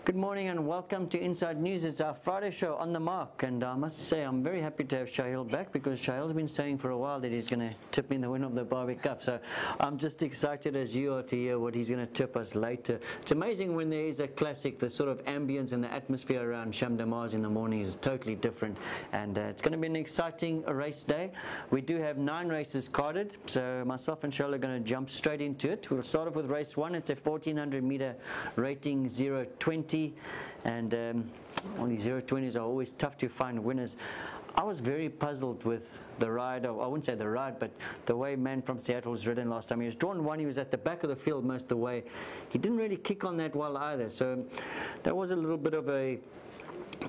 Good morning and welcome to Inside News. It's our Friday show on the mark, and I must say I'm very happy to have Shahil back because Shahil's been saying for a while that he's going to tip me in the win of the Barbie Cup. So I'm just excited as you are to hear what he's going to tip us later. It's amazing when there is a classic, the sort of ambience and the atmosphere around Champ de Mars in the morning is totally different, and it's going to be an exciting race day. We do have 9 races carded, so myself and Shahil are going to jump straight into it. We'll start off with race 1. It's a 1400 meter rating 020. And all these 020s are always tough to find winners. I was very puzzled with the ride, or I wouldn't say the ride, but the way Man from Seattle was ridden last time. He was drawn 1, he was at the back of the field most of the way. He didn't really kick on that well either, so that was a little bit of a,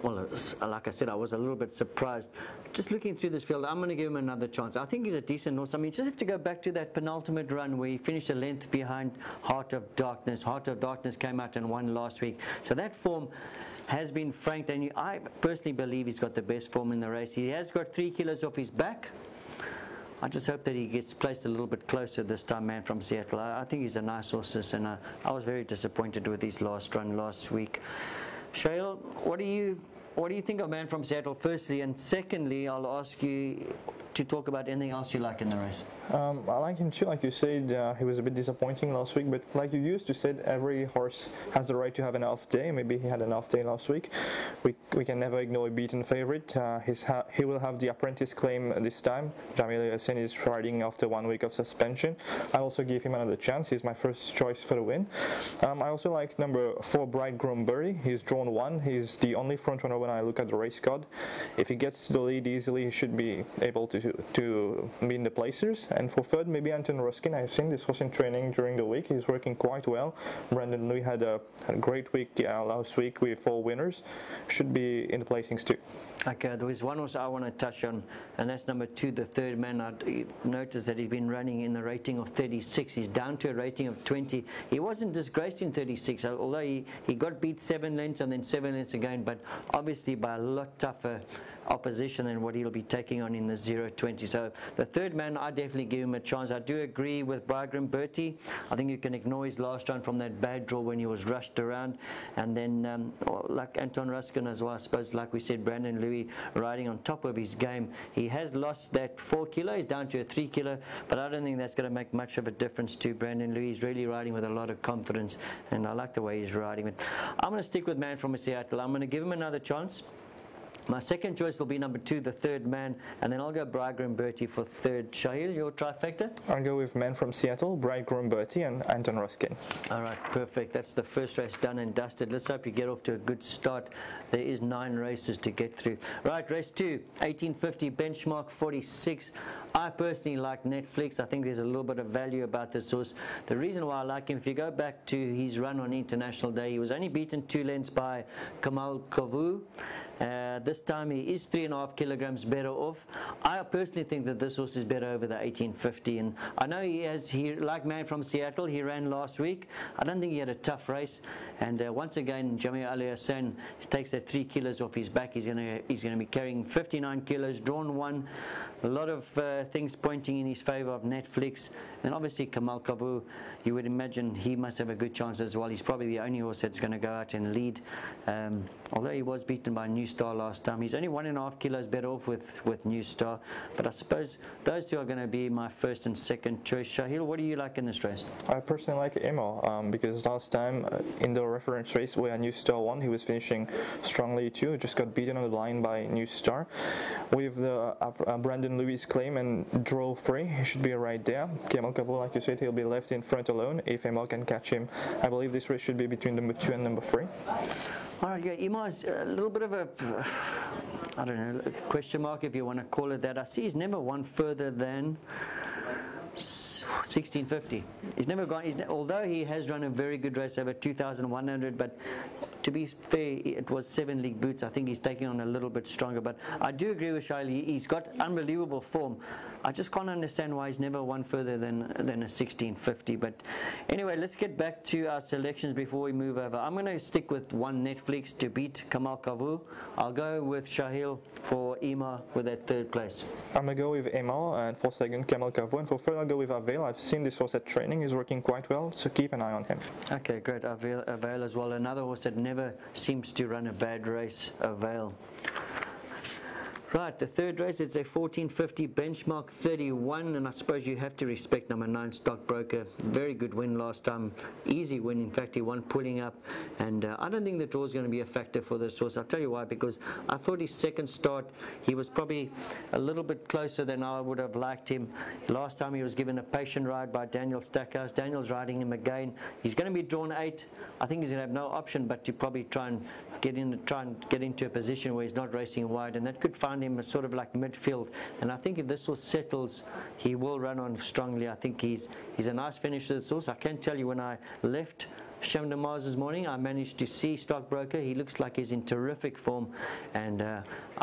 well, like I said, I was a little bit surprised. Just looking through this field, I'm going to give him another chance. I think he's a decent horse. I mean, you just have to go back to that penultimate run where he finished a length behind Heart of Darkness. Heart of Darkness came out and won last week. So that form has been franked, and I personally believe he's got the best form in the race. He has got 3 kilos off his back. I just hope that he gets placed a little bit closer this time, Man from Seattle. I think he's a nice horse, and I was very disappointed with his last run last week. Shahil, what do you think of Man from Seattle, firstly, and secondly, I'll ask you to talk about anything else you like in the race. I like him too. Like you said, he was a bit disappointing last week, but like you used to say, every horse has the right to have an off day. Maybe he had an off day last week. We can never ignore a beaten favorite. He will have the apprentice claim this time. Jamil Hussein is riding after 1 week of suspension. I also give him another chance. He's my first choice for the win. I also like number 4, Bridegroom Birdie. He's drawn 1. He's the only front runner when I look at the race card. If he gets to the lead easily, he should be able to be in the placers. And for third, maybe Anton Ruskin. I've seen this horse in training during the week. He's working quite well. Brandon Louis had a great week last week with 4 winners. Should be in the placings too. Okay, there was one horse I want to touch on, and that's number 2, the Third Man. I noticed that he's been running in the rating of 36. He's down to a rating of 20. He wasn't disgraced in 36, although he got beat 7 lengths and then 7 lengths again, but obviously by a lot tougher opposition than what he'll be taking on in the 020. So the Third Man, I definitely give him a chance. I do agree with Bridegroom Birdie. I think you can ignore his last run from that bad draw when he was rushed around, and then like Anton Ruskin as well, I suppose, like we said, Brandon Louis riding on top of his game. He has lost that 4 kilo, he's down to a 3 kilo, but I don't think that's going to make much of a difference to Brandon Louis. He's really riding with a lot of confidence, and I like the way he's riding it. I'm going to stick with Man from Seattle. I'm going to give him another chance. My second choice will be number 2, the Third Man, and then I'll go Bridegroom Birdie for third. Shahil, your trifecta? I'll go with Man from Seattle, Bridegroom Birdie, and Anton Ruskin. Alright, perfect. That's the first race done and dusted. Let's hope you get off to a good start. There is 9 races to get through. Right, race 2, 1850 benchmark 46. I personally like Netflix. I think there's a little bit of value about this horse. The reason why I like him, if you go back to his run on International Day, he was only beaten 2 lengths by Kamal Kavu. This time he is 3.5 kilograms better off. I personally think that this horse is better over the 1850, and I know he like Man from Seattle, he ran last week. I don't think he had a tough race, and once again Jamil Hussein takes that 3 kilos off his back. He's going to be carrying 59 kilos, drawn 1. A lot of things pointing in his favor of Netflix, and obviously Kamal Kavu, you would imagine he must have a good chance as well. He's probably the only horse that's going to go out and lead, although he was beaten by New Star last time. He's only 1.5 kilos better off with New Star, but I suppose those 2 are going to be my first and second choice. Shahil, what do you like in this race? I personally like Emo because last time in the reference race where New Star won, he was finishing strongly too. He just got beaten on the line by New Star. With the Brandon Louis claim and draw 3, he should be right there. Kamal Kavu, like you said, he'll be left in front alone if Emo can catch him. I believe this race should be between number 2 and number 3. Alright, yeah, Emo is a little bit of a, I don't know, question mark if you want to call it that. I see he's never won further than 1650. He's never gone, although he has run a very good race over 2100, but to be fair, it was 7 league boots. I think he's taking on a little bit stronger, but I do agree with Shiley. He's got unbelievable form. I just can't understand why he's never won further than a 1650. But anyway, let's get back to our selections before we move over. I'm going to stick with one Netflix to beat Kamal Kavu. I'll go with Shahil for Ema with that third place. I'm going to go with Ema, and for second Kamal Kavu, and for third I'll go with Ave Avail. I've seen this horse at training. He's working quite well, so keep an eye on him. Okay, great. Avail as well. Another horse that never seems to run a bad race, Avail. Right, the third race, it's a 1450 benchmark 31, and I suppose you have to respect number 9 Stockbroker. Very good win last time, easy win. In fact, he won pulling up, and I don't think the draw is going to be a factor for this horse. I'll tell you why, because I thought his second start, he was probably a little bit closer than I would have liked him. Last time he was given a patient ride by Daniel Stackhouse. Daniel's riding him again. He's going to be drawn 8. I think he's going to have no option but to probably try and get into a position where he's not racing wide, and that could find him sort of like midfield. And I think if this horse settles, he will run on strongly. I think he's a nice finisher, this horse. I can tell you, when I left Champ de Mars this morning, I managed to see Stockbroker. He looks like he's in terrific form, and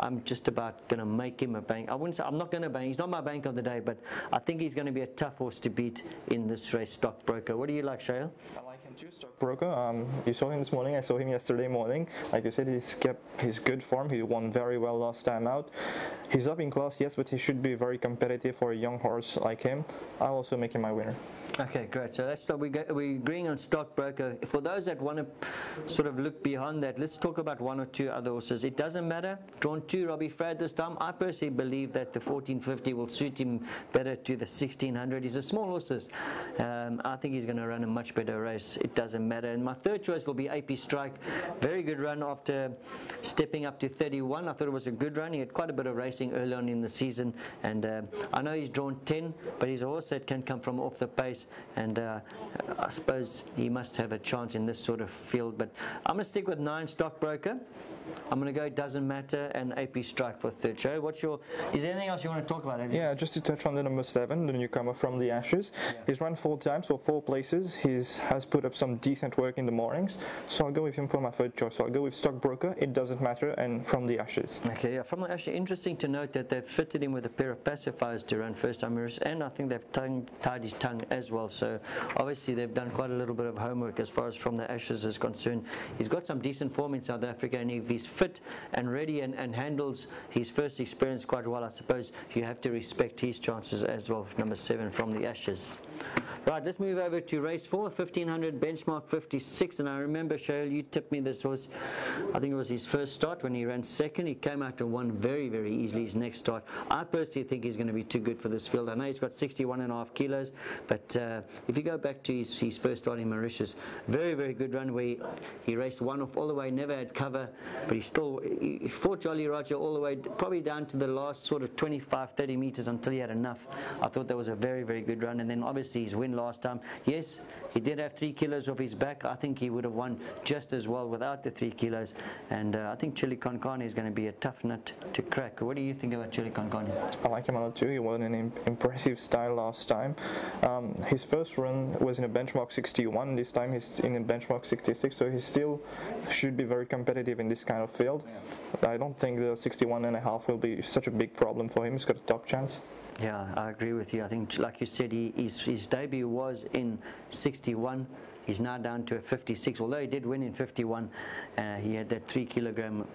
I'm just about going to make him a bank. I wouldn't say I'm not going to bank. He's not my bank of the day, but I think he's going to be a tough horse to beat in this race, Stockbroker. What do you like, Shael? I like him too, Stockbroker. You saw him this morning. I saw him yesterday morning. Like you said, he's kept his good form. He won very well last time out. He's up in class, yes, but he should be very competitive for a young horse like him. I'll also make him my winner. Okay, great. So that's we're agreeing on Stockbroker. For those that want to sort of look beyond that, let's talk about 1 or 2 other horses. It doesn't matter. Drawn 2, Robbie Frad this time. I personally believe that the 1450 will suit him better to the 1600. He's a small horse. I think he's going to run a much better race. It doesn't matter. And my third choice will be AP Strike. Very good run after stepping up to 31. I thought it was a good run. He had quite a bit of racing early on in the season, and I know he's drawn 10, but he's a horse that can come from off the pace, and I suppose he must have a chance in this sort of field. But I'm going to stick with 9 Stockbroker. I'm going to go Doesn't Matter and AP Strike for third. Joe, is there anything else you want to talk about? Yeah, just to touch on the number 7, the newcomer from the Ashes. Yeah. He's run 4 times for 4 places. He has put up some decent work in the mornings, so I'll go with him for my third choice. So I'll go with Stockbroker, It Doesn't Matter, and From the Ashes. Okay, yeah, From the Ashes. Interesting to note that they've fitted him with a pair of pacifiers to run first timers, and I think they've tied his tongue as well. So obviously they've done quite a little bit of homework as far as From the Ashes is concerned. He's got some decent form in South Africa, and if he's fit and ready and handles his first experience quite well, I suppose you have to respect his chances as well. Number 7, From the Ashes. Right, let's move over to race 4, 1500 benchmark 56. And I remember, Shael, you tipped me this horse. I think it was his first start when he ran second. He came out and won very, very easily his next start. I personally think he's going to be too good for this field. I know he's got 61.5 kilos, but if you go back to his first start in Mauritius, very, very good run where he raced one off all the way, never had cover, but he fought Jolly Roger all the way, probably down to the last sort of 25-30 meters until he had enough. I thought that was a very, very good run. And then obviously his win last time, yes, he did have 3 kilos off his back. I think he would have won just as well without the 3 kilos. And I think Chili Con Carne is going to be a tough nut to crack. What do you think about Chili Con Carne? I like him a lot too. He won in an impressive style last time. His first run was in a benchmark 61. This time he's in a benchmark 66, so he still should be very competitive in this kind of field. I don't think the 61.5 will be such a big problem for him. He's got a top chance. Yeah, I agree with you. I think, like you said, his debut was in 61. He's now down to a 56. Although he did win in 51, he had that 3 kilogram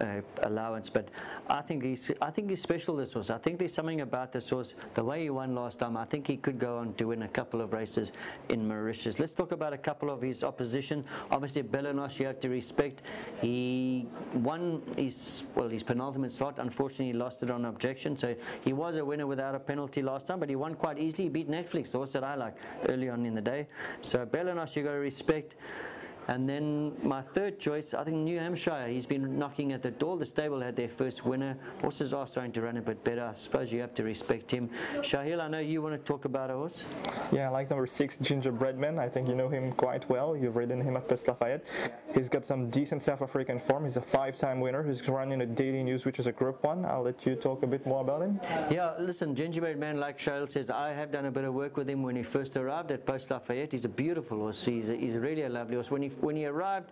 allowance. But I think he's special, this horse. I think there's something about this horse. The way he won last time, I think he could go on to win a couple of races in Mauritius. Let's talk about a couple of his opposition. Obviously, Belenos, you have to respect. He won his penultimate start. Unfortunately, he lost it on objection. So he was a winner without a penalty last time, but he won quite easily. He beat Netflix, the horse that I like, early on in the day. So Belenos, you got to respect. And then my third choice, I think New Hampshire. He's been knocking at the door. The stable had their first winner. Horses are starting to run a bit better. I suppose you have to respect him. Shahil, I know you want to talk about a horse. Yeah, I like number 6, Gingerbread Man. I think you know him quite well. You've ridden him at Pest Lafayette. He's got some decent South African form. He's a 5-time winner. He's run in a Daily News, which is a Group 1. I'll let you talk a bit more about him. Yeah, listen, Gingerbread Man, like Shahil says, I have done a bit of work with him when he first arrived at Post Lafayette. He's a beautiful horse. He's really a lovely horse. When he when he arrived,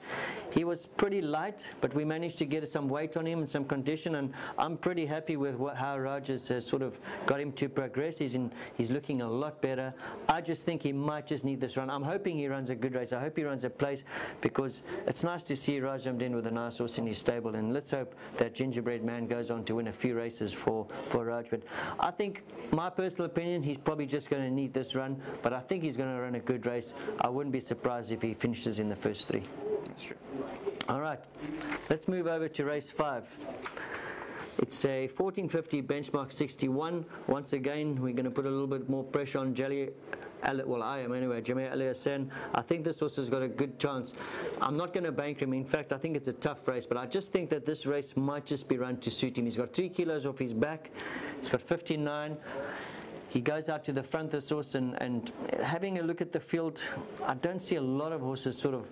he was pretty light, but we managed to get some weight on him and some condition, and I'm pretty happy with how Rogers has sort of got him to progress. He's looking a lot better. I just think he might just need this run. I'm hoping he runs a good race. I hope he runs a place, because it's nice to see Raj Amden with a nice horse in his stable, and let's hope that Gingerbread Man goes on to win a few races for Raj. But I think, my personal opinion, he's probably just going to need this run, but I think he's going to run a good race. I wouldn't be surprised if he finishes in the first 3. That's true. All right, let's move over to race 5. It's a 1450 benchmark 61. Once again, we're going to put a little bit more pressure on Jameer Ali-Hassan. I think this horse has got a good chance. I'm not going to bank him. In fact, I think it's a tough race, but I just think that this race might just be run to suit him. He's got 3 kilos off his back. He's got 59. He goes out to the front, this horse, and having a look at the field, I don't see a lot of horses sort of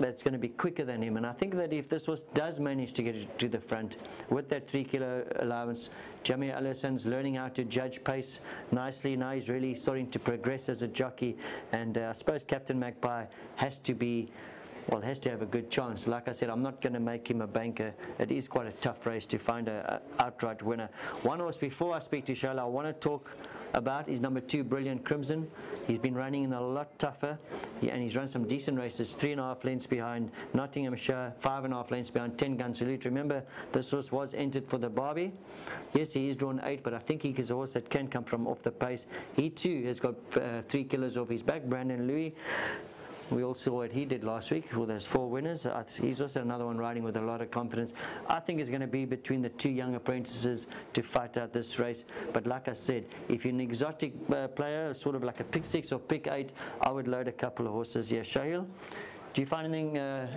that's going to be quicker than him, and I think that if this horse does manage to get to the front with that 3 kilo allowance, Jameer Ali-Hassan's learning how to judge pace nicely. Now he's really starting to progress as a jockey, and I suppose Captain Magpie has to have a good chance. Like I said, I'm not going to make him a banker. It is quite a tough race to find an outright winner. One horse before I speak to Shola, I want to talk about is number 2, Brilliant Crimson. He's been running in a lot tougher, and he's run some decent races. 3.5 lengths behind Nottinghamshire, 5.5 lengths behind 10 Gun Salute. Remember, this horse was entered for the Barbie. Yes, he is drawn 8, but I think he is a horse that can come from off the pace. He too has got 3 kilos off his back. Brandon Louis, we all saw what he did last week with those 4 winners. He's also another one riding with a lot of confidence. I think it's going to be between the 2 young apprentices to fight out this race. But like I said, if you're an exotic player, sort of like a pick 6 or pick 8, I would load a couple of horses here. Shahil, do you find anything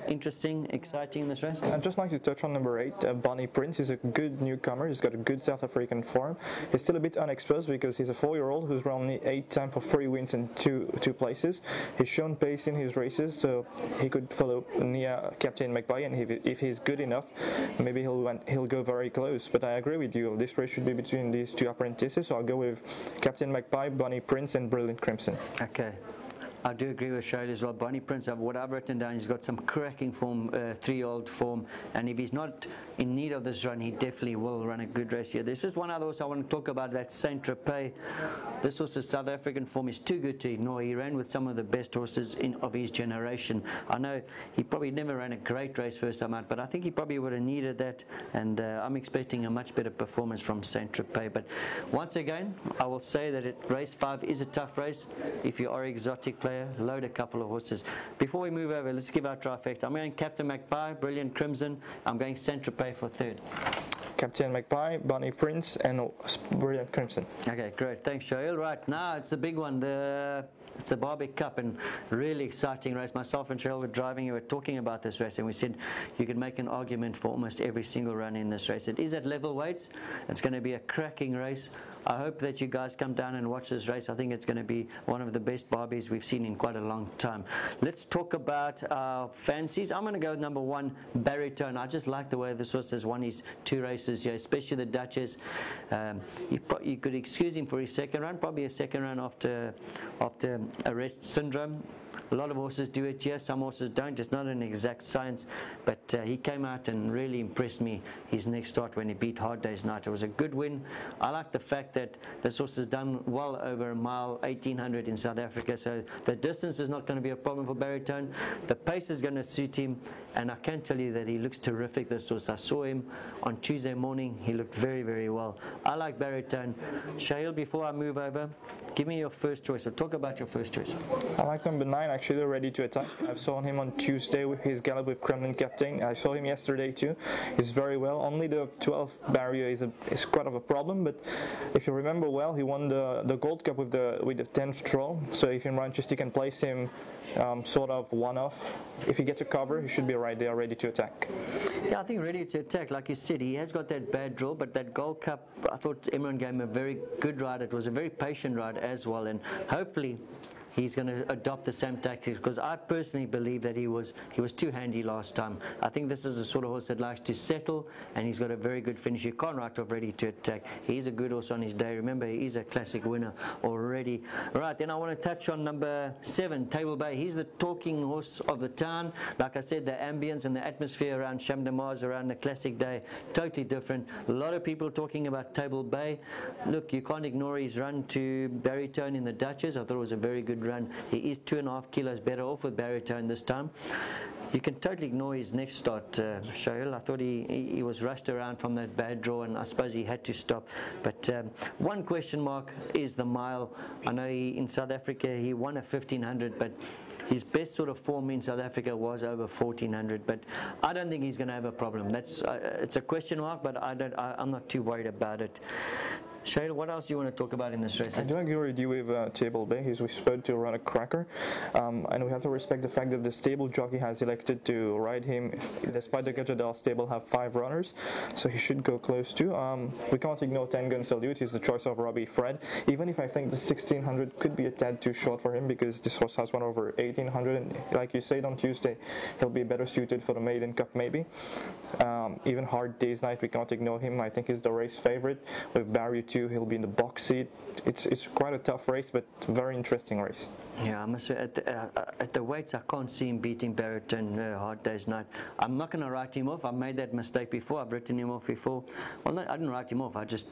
interesting, exciting in this race? I'd just like to touch on number 8, Bonnie Prince. He's a good newcomer. He's got a good South African form. He's still a bit unexposed because he's a 4-year-old who's run only 8 times for 3 wins in two places. He's shown pace in his races, so he could follow Nia Captain Magpie, and if he's good enough, maybe he'll go very close. But I agree with you. This race should be between these 2 apprentices, so I'll go with Captain Magpie, Bonnie Prince, and Brilliant Crimson. Okay. I do agree with Shahil as well. Bonnie Prince, what I've written down, he's got some cracking form, 3-year-old form, and if he's not in need of this run, he definitely will run a good race here. There's just one other horse I want to talk about, that's Saint-Tropez. This horse's South African form is too good to ignore. He ran with some of the best horses of his generation. I know he probably never ran a great race first time out, but I think he probably would have needed that, and I'm expecting a much better performance from Saint-Tropez. But once again, I will say that race 5 is a tough race. If you are an exotic player, load a couple of horses. Before we move over, let's give our trifecta. I'm going Captain Magpie, Brilliant Crimson. I'm going Saint-Tropez for 3rd. Captain Magpie, Bonnie Prince, and Brilliant Crimson. Okay, great. Thanks, Shahil. Right, now it's the big one. It's a Barbic Cup, and really exciting race. Myself and Shahil were driving, we were talking about this race, and we said you could make an argument for almost every single run in this race. It is at level weights. It's going to be a cracking race. I hope that you guys come down and watch this race. I think it's going to be one of the best Barbies we've seen in quite a long time. Let's talk about our fancies. I'm going to go with number 1, Baritone. I just like the way this horse has won his 2 races here, especially the Duchess. You could excuse him for his 2nd run, probably a 2nd run after arrest syndrome. A lot of horses do it here, some horses don't. It's not an exact science, but he came out and really impressed me his next start when he beat Hard Day's Night. It was a good win. I like the fact that this horse has done well over a mile, 1800 in South Africa, so the distance is not going to be a problem for Baritone. The pace is going to suit him, and I can tell you that he looks terrific, this horse. I saw him on Tuesday morning. He looked very, very well. I like Baritone. Shahil, before I move over, give me your first choice, or talk about your first choice. I like number 9, actually, Ready to Attack. I saw him on Tuesday with his gallop with Kremlin Captain. I saw him yesterday too. He's very well. Only the 12th barrier is quite of a problem, but if you remember well, he won the Gold Cup with the 10th draw. So if in Manchester can place him sort of one-off, if he gets a cover, he should be right there, Ready to Attack. Yeah, I think Ready to Attack, like you said, he has got that bad draw, but that Gold Cup, I thought Emran gave him a very good ride. It was a very patient ride as well, and hopefully he's going to adopt the same tactics, because I personally believe that he was too handy last time. I think this is the sort of horse that likes to settle, and he's got a very good finish. You can't write off Ready to Attack. He's a good horse on his day. Remember, he is a classic winner already. Right, then I want to touch on number 7, Table Bay. He's the talking horse of the town. Like I said, the ambience and the atmosphere around Champ de Mars, around the classic day, totally different. A lot of people talking about Table Bay. Look, you can't ignore his run to Baritone in the Duchess. I thought it was a very good run. He is 2.5 kilos better off with Baritone this time. You can totally ignore his next start, Shail. I thought he was rushed around from that bad draw, and I suppose he had to stop. But one question mark is the mile. I know in South Africa he won a 1500, but his best sort of form in South Africa was over 1400. But I don't think he's going to have a problem. It's a question mark, but I'm not too worried about it. Shail, what else do you want to talk about in this race? I do agree with you with Table Bay. He's whispered to run a cracker, and we have to respect the fact that the stable jockey has elected to ride him, despite the Gajadar stable have 5 runners, so he should go close to. We can't ignore 10 Gun Salute. He's the choice of Robbie Fred, even if I think the 1600 could be a tad too short for him, because this horse has one over 1800, and like you said on Tuesday, he'll be better suited for the Maiden Cup maybe. Even Hard Day's Night, we can't ignore him. I think he's the race favorite. With Barrier 2, he'll be in the box seat. It's quite a tough race, but very interesting race. Yeah, I must say, at the weights, I can't see him beating Baritone Hard Day's Night. I'm not going to write him off. I've made that mistake before. I've written him off before. Well, no, I didn't write him off. I just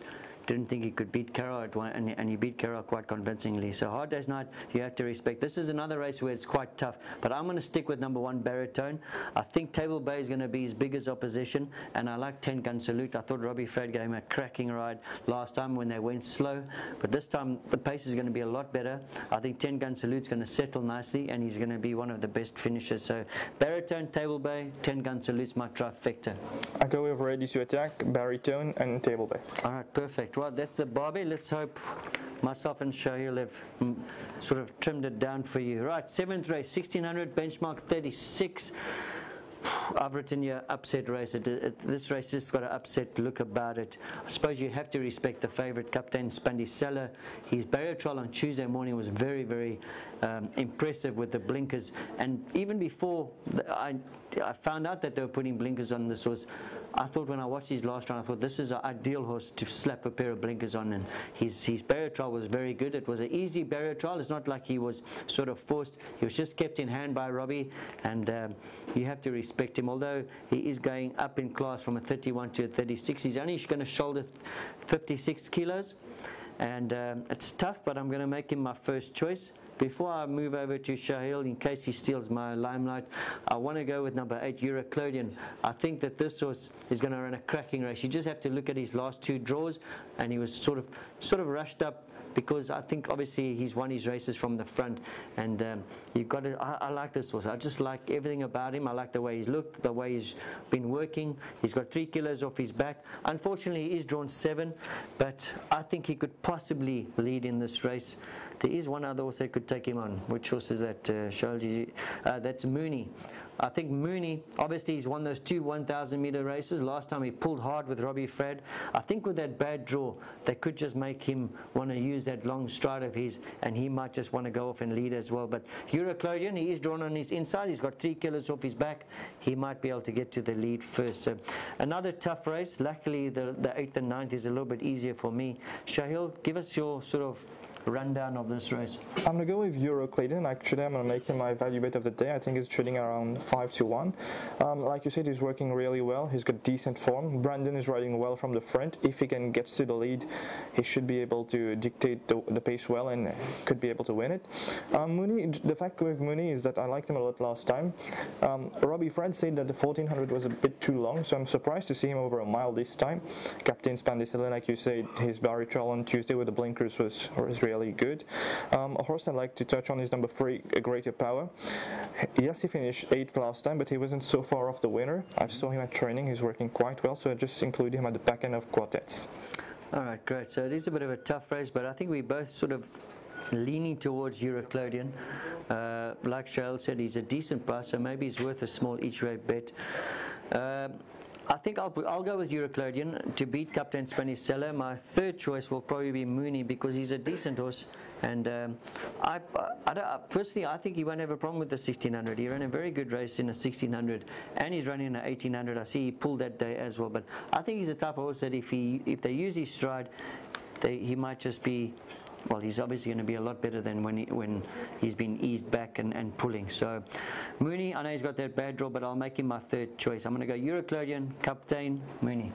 didn't think he could beat Carroll at one, and he beat Carroll quite convincingly. So Hard Day's Night, you have to respect. This is another race where it's quite tough, but I'm going to stick with number 1, Baritone. I think Table Bay is going to be his biggest opposition, and I like 10 Gun Salute. I thought Robbie Fred gave him a cracking ride last time when they went slow, but this time the pace is going to be a lot better. I think 10 Gun Salute's going to settle nicely, and he's going to be one of the best finishers. So Baritone, Table Bay, 10 Gun Salute's my trifecta. I go with Ready to Attack, Baritone, and Table Bay. All right, perfect. Well, that's the Barbie. Let's hope myself and Shahil have sort of trimmed it down for you. Right, 7th race, 1600, benchmark 36. I've written here upset race. This race has got an upset look about it. I suppose you have to respect the favourite, Captain Spandicella. His barrier trial on Tuesday morning was very, very impressive with the blinkers. And even before I found out that they were putting blinkers on this horse, I thought when I watched his last run, I thought this is an ideal horse to slap a pair of blinkers on, and his barrier trial was very good. It was an easy barrier trial. It's not like he was sort of forced. He was just kept in hand by Robbie, and you have to respect him. Although he is going up in class from a 31 to a 36, he's only going to shoulder 56 kilos, and it's tough, but I'm going to make him my first choice. Before I move over to Shahil, in case he steals my limelight, I want to go with number 8, Euroclodian. I think that this horse is going to run a cracking race. You just have to look at his last 2 draws, and he was sort of rushed up, because I think obviously he's won his races from the front, and you've got to. I like this horse. I just like everything about him. I like the way he's looked, the way he's been working. He's got 3 kilos off his back. Unfortunately, he is drawn 7, but I think he could possibly lead in this race. There is one other horse that could take him on. Which horse is that, Sholji? That's Mooney. I think Mooney, obviously he's won those 2 1,000-meter races. Last time he pulled hard with Robbie Fred. I think with that bad draw, they could just make him want to use that long stride of his, and he might just want to go off and lead as well. But Euroclodian, he is drawn on his inside. He's got 3 kilos off his back. He might be able to get to the lead first. So another tough race. Luckily, the 8th and 9th is a little bit easier for me. Shahil, give us your sort of rundown of this race. I'm going to go with Euroclodian. Actually, I'm going to make him my value bet of the day. I think he's trading around 5 to 1. Like you said, he's working really well. He's got decent form. Brandon is riding well from the front. If he can get to the lead, he should be able to dictate the pace well and could be able to win it. Mooney, the fact with Mooney is that I liked him a lot last time. Robbie Fred said that the 1400 was a bit too long, so I'm surprised to see him over a mile this time. Captain Spandicella, like you said, his barrier trial on Tuesday with the blinkers was really good. A horse I'd like to touch on is number 3, Greater Power. Yes, he finished 8th last time, but he wasn't so far off the winner. I saw him at training. He's working quite well, so I just included him at the back end of quartets. All right, great. So it is a bit of a tough race, but I think we both sort of leaning towards Euroclodian. Like Shahil said, he's a decent price, so maybe he's worth a small each way bet. I think I'll go with Euroclodian to beat Captain Spanicella. My third choice will probably be Mooney because he's a decent horse. And personally, I think he won't have a problem with the 1600. He ran a very good race in a 1600, and he's running a 1800. I see he pulled that day as well. But I think he's the type of horse that if they use his stride, he might just be. Well, he's obviously going to be a lot better than when he's been eased back and pulling. So, Mooney, I know he's got that bad draw, but I'll make him my third choice. I'm going to go Euroclodian, Captain, Mooney.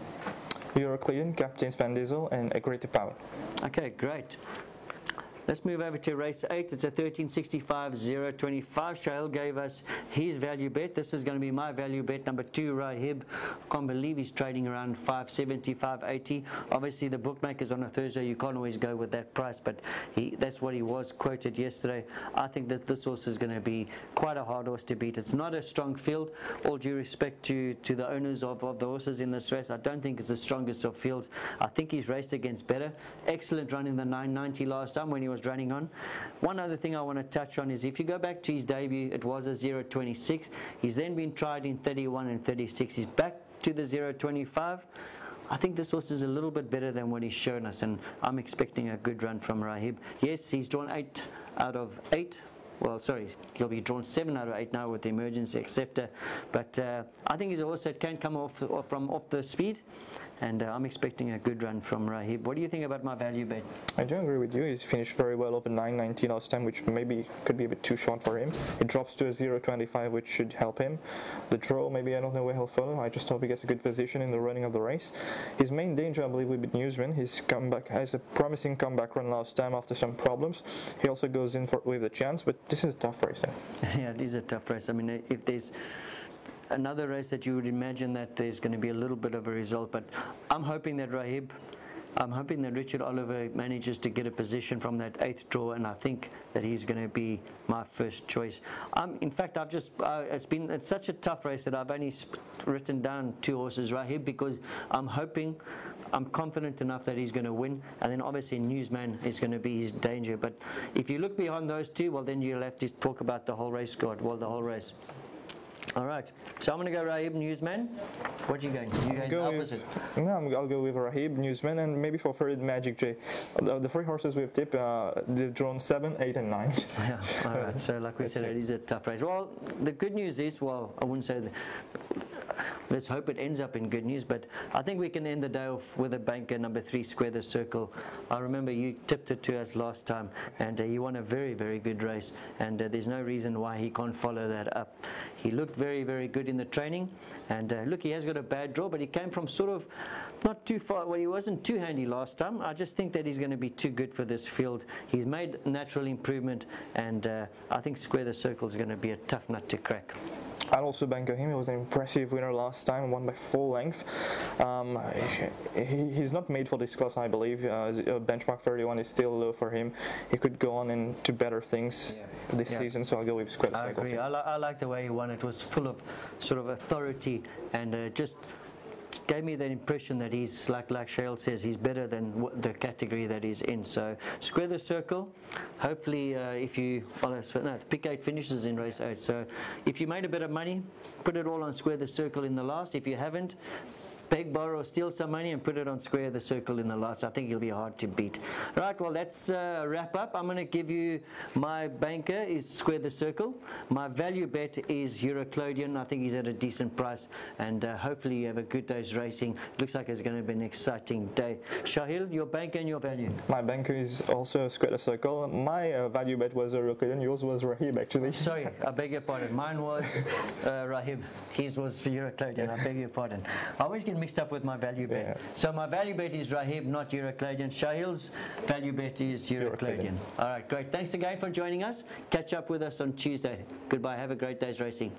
Euroclodian, Captain Spandiesel, and A Greater Power. Okay, great. Let's move over to race 8. It's a 1365.025. Shahil gave us his value bet. This is going to be my value bet. Number 2, Rahib. Can't believe he's trading around 570, 580. Obviously, the bookmakers on a Thursday, you can't always go with that price, but that's what he was quoted yesterday. I think that this horse is going to be quite a hard horse to beat. It's not a strong field. All due respect to the owners of the horses in this race, I don't think it's the strongest of fields. I think he's raced against better. Excellent run in the 990 last time when he was running on. One other thing I want to touch on is if you go back to his debut, it was a 0.26. He's then been tried in 31 and 36. He's back to the 0.25. I think this horse is a little bit better than what he's shown us, and I'm expecting a good run from Rahib. Yes, he's drawn 8 out of 8. Well, sorry, he'll be drawn 7 out of 8 now with the emergency acceptor. But I think he's a horse that can come off the speed. And I'm expecting a good run from Rahib. What do you think about my value bet? I do agree with you. He's finished very well over 9.90 last time, which maybe could be a bit too short for him. It drops to a 0.25, which should help him. The draw, maybe I don't know where he'll follow. I just hope he gets a good position in the running of the race. His main danger, I believe, will be Newsman. His comeback has a promising comeback run last time after some problems. He also goes in with a chance, but this is a tough race. Yeah, it is a tough race. I mean, if there's another race that you would imagine that there's going to be a little bit of a result, but I'm hoping that Richard Oliver manages to get a position from that 8th draw, and I think that he's going to be my first choice. In fact, it's such a tough race that I've only written down 2 horses, Rahib, because I'm confident enough that he's going to win, and then obviously Newsman is going to be his danger. But if you look beyond those 2, well, then you'll have to talk about the whole race, the whole race. All right, so I'm going to go Rahib, Newsman. What are you going? You going opposite? No, I'll go with Rahib, Newsman, and maybe for third, Magic J. The 3 horses we've tipped, they've drawn 7, 8, and 9. Yeah, all right. So like we said, it is a tough race. Well, the good news is, well, I wouldn't say let's hope it ends up in good news, but I think we can end the day off with a banker, number 3, Square the Circle. I remember you tipped it to us last time, and he won a very, very good race, and there's no reason why he can't follow that up. He looked very, very good in the training, and look, he has got a bad draw, but he came from sort of not too far. Well, he wasn't too handy last time. I just think that he's going to be too good for this field. He's made natural improvement, and I think Square the Circle is going to be a tough nut to crack. I'll also banker him. He was an impressive winner last time, won by full length. He's not made for this class, I believe. Benchmark 31 is still low for him. He could go on into better things this season, so I'll go with Square. I agree. I like the way he won. It was full of sort of authority and just gave me the impression that he's, like Shale says, he's better than the category that he's in. So Square the Circle. Hopefully, pick 8 finishes in race 8. So if you made a bit of money, put it all on Square the Circle in the last. If you haven't, beg, borrow, steal some money and put it on Square the Circle in the last. I think he'll be hard to beat. Right, well, that's a wrap up. I'm going to give you my banker is Square the Circle. My value bet is Euroclodian. I think he's at a decent price, and hopefully you have a good day's racing. Looks like it's going to be an exciting day. Shahil, your banker and your value? My banker is also Square the Circle. My value bet was Euroclodian. Yours was Rahib, actually. Sorry, I beg your pardon. Mine was Rahib. His was for Euroclodian. I beg your pardon. I always get mixed up with my value bet. Yeah. So my value bet is Rahib, not Euroclodian. Shahil's value bet is Euroclodian. All right, great. Thanks again for joining us. Catch up with us on Tuesday. Goodbye. Have a great day's racing.